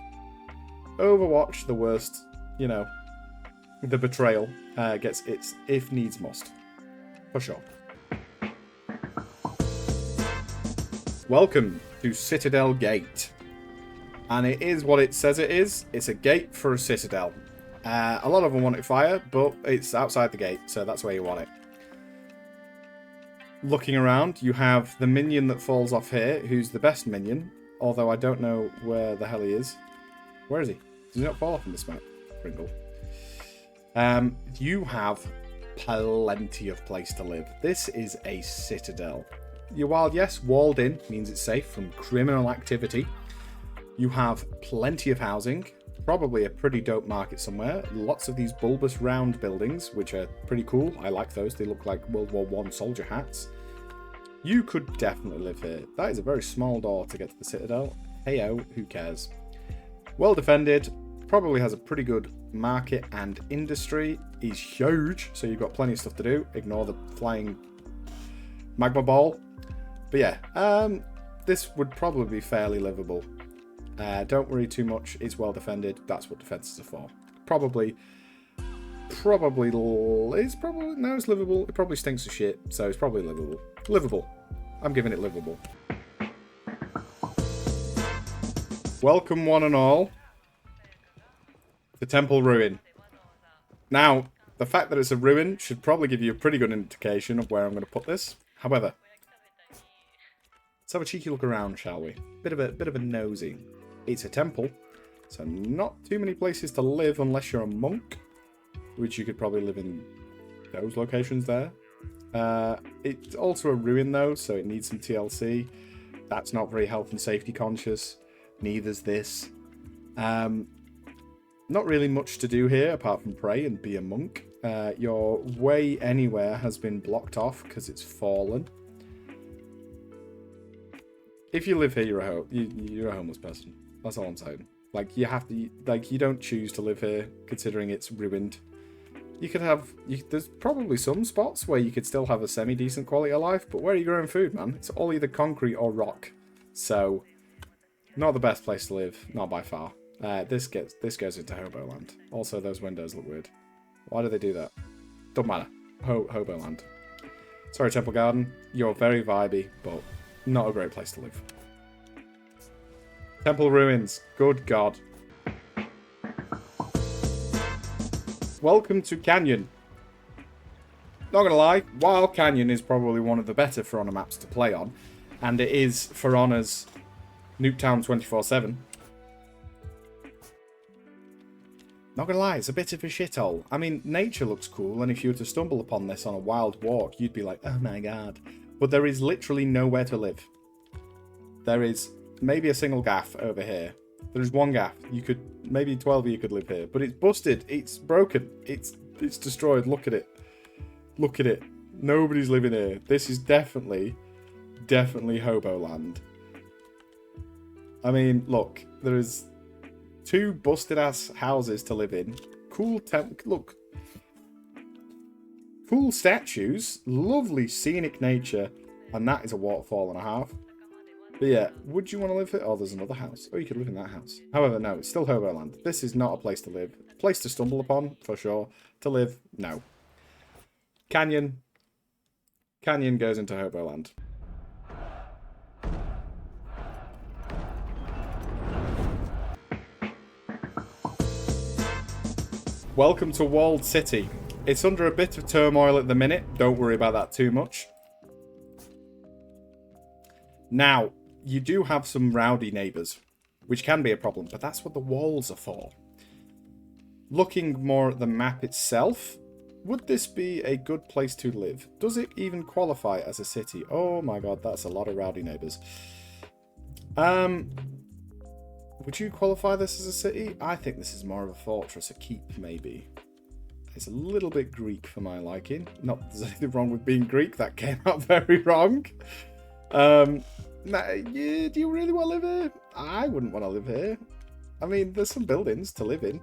Overwatch, the worst, you know, the betrayal, gets its if needs must. For sure. Welcome to Citadel Gate. And it is what it says it is. It's a gate for a citadel. A lot of them want it fire, but it's outside the gate, so that's where you want it. Looking around, you have the minion that falls off here, who's the best minion, although I don't know where the hell he is. Where is he? Does he not fall off in this map? Pringle. You have plenty of place to live. This is a citadel. Yes, walled in, means it's safe from criminal activity. You have plenty of housing, probably a pretty dope market somewhere. Lots of these bulbous round buildings, which are pretty cool. I like those. They look like World War I soldier hats. You could definitely live here. That is a very small door to get to the Citadel. Hey-oh, who cares? Well defended. Probably has a pretty good market and industry. He's huge, so you've got plenty of stuff to do. Ignore the flying magma ball. But yeah, this would probably be fairly livable. Don't worry too much. It's well defended. That's what defenses are for. It's livable. It probably stinks of shit, so it's probably livable. Livable. I'm giving it livable. Welcome one and all to Temple Ruin. Now, the fact that it's a ruin should probably give you a pretty good indication of where I'm going to put this. However, let's have a cheeky look around, shall we? Bit of a nosy. It's a temple, so not too many places to live unless you're a monk, which you could probably live in those locations there. It's also a ruin though, so it needs some TLC. That's not very health and safety conscious. Neither's this. Not really much to do here apart from pray and be a monk. Your way anywhere has been blocked off because it's fallen. If you live here, you're a homeless person. That's all I'm saying. Like, you have to, like, you don't choose to live here considering it's ruined. You could have, there's probably some spots where you could still have a semi-decent quality of life, but where are you growing food, man? It's all either concrete or rock. So, not the best place to live, not by far. This goes into Hoboland. Also, those windows look weird. Why do they do that? Don't matter. Hoboland. Sorry, Temple Garden. You're very vibey, but not a great place to live. Temple Ruins. Good God. Welcome to Canyon. Not gonna lie, while Canyon is probably one of the better For Honor maps to play on, and it is For Honor's Nuketown 24/7. Not gonna lie, it's a bit of a shithole. I mean, nature looks cool, and if you were to stumble upon this on a wild walk, you'd be like, oh my god. But there is literally nowhere to live. There is maybe a single gaff over here. There's one gaff. You could, maybe 12 of you could live here. But it's busted. It's broken. It's destroyed. Look at it. Look at it. Nobody's living here. This is definitely hobo land. I mean, look. There is 2 busted-ass houses to live in. Cool look. Cool statues. Lovely scenic nature. And that is a waterfall and a half. But yeah, would you want to live here? Oh, there's another house. Oh, you could live in that house. However, no, it's still hobo land. This is not a place to live. A place to stumble upon, for sure. To live, no. Canyon. Canyon goes into hobo land. Welcome to Wald City. It's under a bit of turmoil at the minute. Don't worry about that too much. Now, you do have some rowdy neighbours, which can be a problem, but that's what the walls are for. Looking more at the map itself, would this be a good place to live? Does it even qualify as a city? Oh my god, that's a lot of rowdy neighbours. Would you qualify this as a city? I think this is more of a fortress, a keep, maybe. It's a little bit Greek for my liking. Not that there's anything wrong with being Greek, that came out very wrong. Yeah, do you really want to live here? I wouldn't want to live here. I mean, there's some buildings to live in.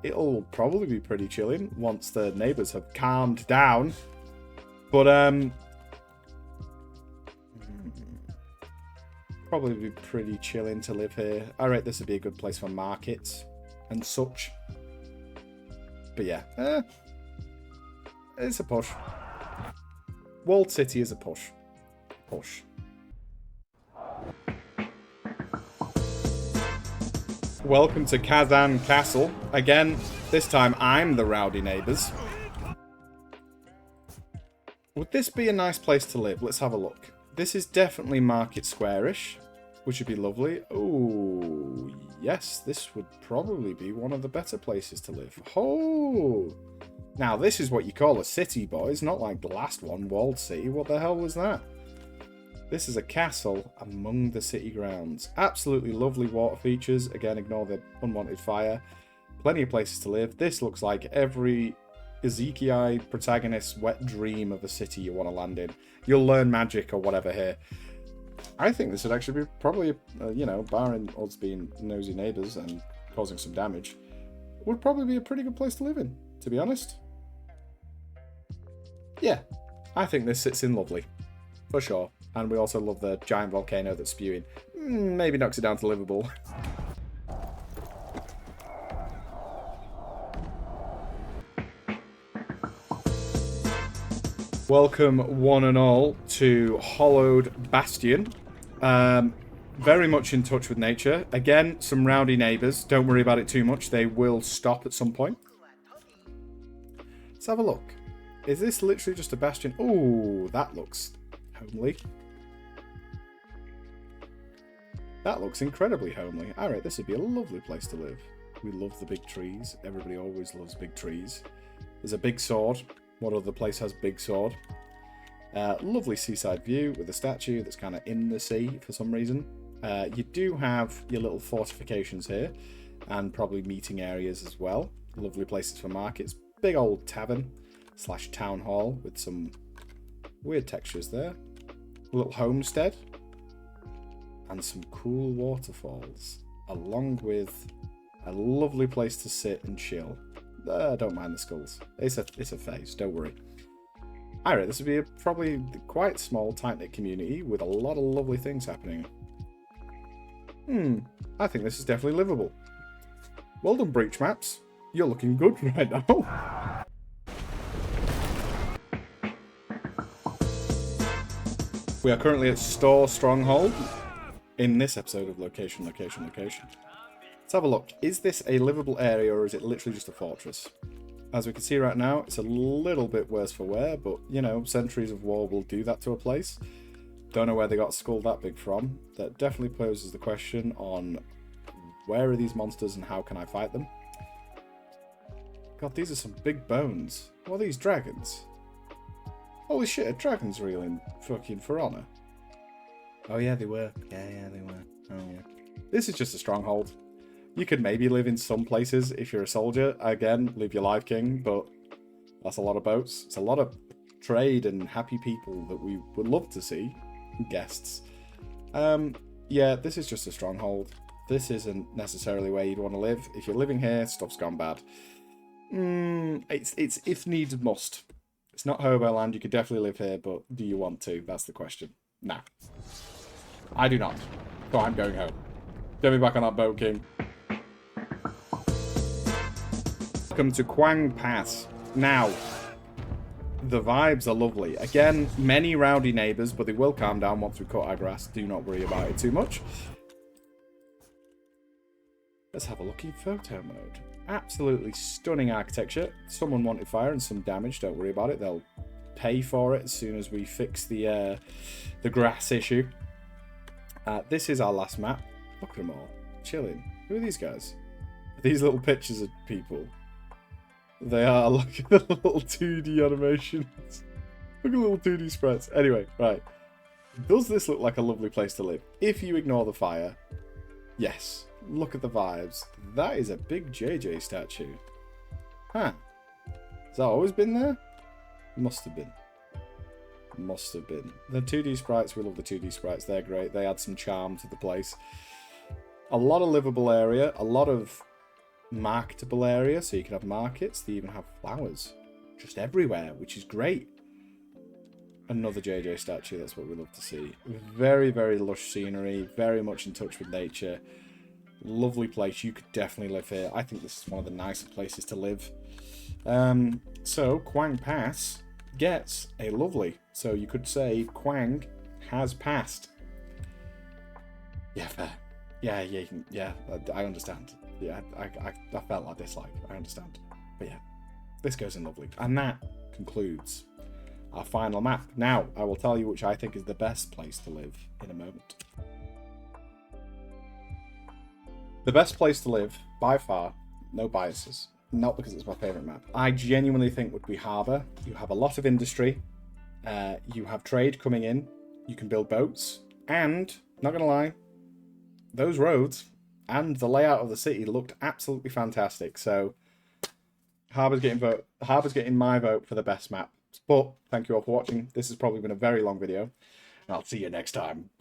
It'll probably be pretty chilling once the neighbours have calmed down. But, probably be pretty chilling to live here. I rate this would be a good place for markets and such. But yeah, it's a push. Walled City is a push. Push. Welcome to Kazan Castle. Again, this time I'm the rowdy neighbours. Would this be a nice place to live? Let's have a look. This is definitely Market Square-ish, which would be lovely. Oh, yes, this would probably be one of the better places to live. Oh! Now, this is what you call a city, boys, not like the last one, Wald City. What the hell was that? This is a castle among the city grounds. Absolutely lovely water features. Again, ignore the unwanted fire. Plenty of places to live. This looks like every Ezekiel protagonist's wet dream of a city you want to land in. You'll learn magic or whatever here. I think this would actually be probably, you know, barring us being nosy neighbours and causing some damage, would probably be a pretty good place to live in, to be honest. Yeah, I think this sits in lovely, for sure. And we also love the giant volcano that's spewing. Maybe knocks it down to livable. Welcome, one and all, to Hollowed Bastion. Very much in touch with nature. Again, some rowdy neighbours. Don't worry about it too much. They will stop at some point. Let's have a look. Is this literally just a bastion? Oh, that looks homely. That looks incredibly homely. Alright, this would be a lovely place to live. We love the big trees. Everybody always loves big trees. There's a big sword. What other place has big sword? Lovely seaside view with a statue that's kind of in the sea for some reason. You do have your little fortifications here and probably meeting areas as well. Lovely places for markets. Big old tavern / town hall with some weird textures there. A little homestead and some cool waterfalls along with a lovely place to sit and chill. Don't mind the skulls. It's a phase, don't worry. Alright, this would be probably quite small, tight-knit community with a lot of lovely things happening. I think this is definitely livable. Well done, Breach Maps. You're looking good right now. We are currently at Store Stronghold in this episode of Location. Let's have a look. Is this a livable area or is it literally just a fortress? As we can see right now, it's a little bit worse for wear, but, you know, centuries of war will do that to a place. Don't know where they got skull that big from. That definitely poses the question on where are these monsters and how can I fight them? God, these are some big bones. What are these, dragons? Holy shit, are dragons real in fucking For Honor? Oh yeah, they were. Yeah, they were. Oh yeah. This is just a stronghold. You could maybe live in some places if you're a soldier. Again, live your life, king, but that's a lot of boats. It's a lot of trade and happy people that we would love to see. Guests. Yeah, this is just a stronghold. This isn't necessarily where you'd want to live. If you're living here, stuff's gone bad. It's if needs must. It's not hobo land. You could definitely live here, but do you want to? That's the question. No. I do not. So I'm going home. Get me back on that boat, king. Welcome to Quang Pass. Now, the vibes are lovely. Again, many rowdy neighbours, but they will calm down once we cut our grass. Do not worry about it too much. Let's have a look in photo mode. Absolutely stunning architecture. Someone wanted fire and some damage. Don't worry about it. They'll pay for it as soon as we fix the grass issue. This is our last map. Look at them all. Chilling. Who are these guys? These little pictures of people. They are. Look at the little 2D animations. Look at the little 2D sprites. Anyway, right. Does this look like a lovely place to live? If you ignore the fire, yes. Look at the vibes. That is a big JJ statue. Huh. Has that always been there? Must have been. Must have been. The 2D sprites, we love the 2D sprites. They're great. They add some charm to the place. A lot of livable area. A lot of marketable area, so you can have markets. They even have flowers just everywhere, which is great. Another JJ statue. That's what we love to see. Very, very lush scenery. Very much in touch with nature. Lovely place. You could definitely live here. I think this is one of the nicer places to live. So Quang Pass gets a lovely. So you could say Quang has passed. Yeah, fair. Yeah. I understand. Yeah, I felt like dislike. I understand. But yeah, this goes in lovely. And that concludes our final map. Now, I will tell you which I think is the best place to live in a moment. The best place to live, by far, no biases. Not because it's my favourite map. I genuinely think would be Harbour. You have a lot of industry. You have trade coming in. You can build boats. And, not going to lie, those roads and the layout of the city looked absolutely fantastic. So, Harbour's getting my vote for the best map. But, thank you all for watching. This has probably been a very long video. And I'll see you next time.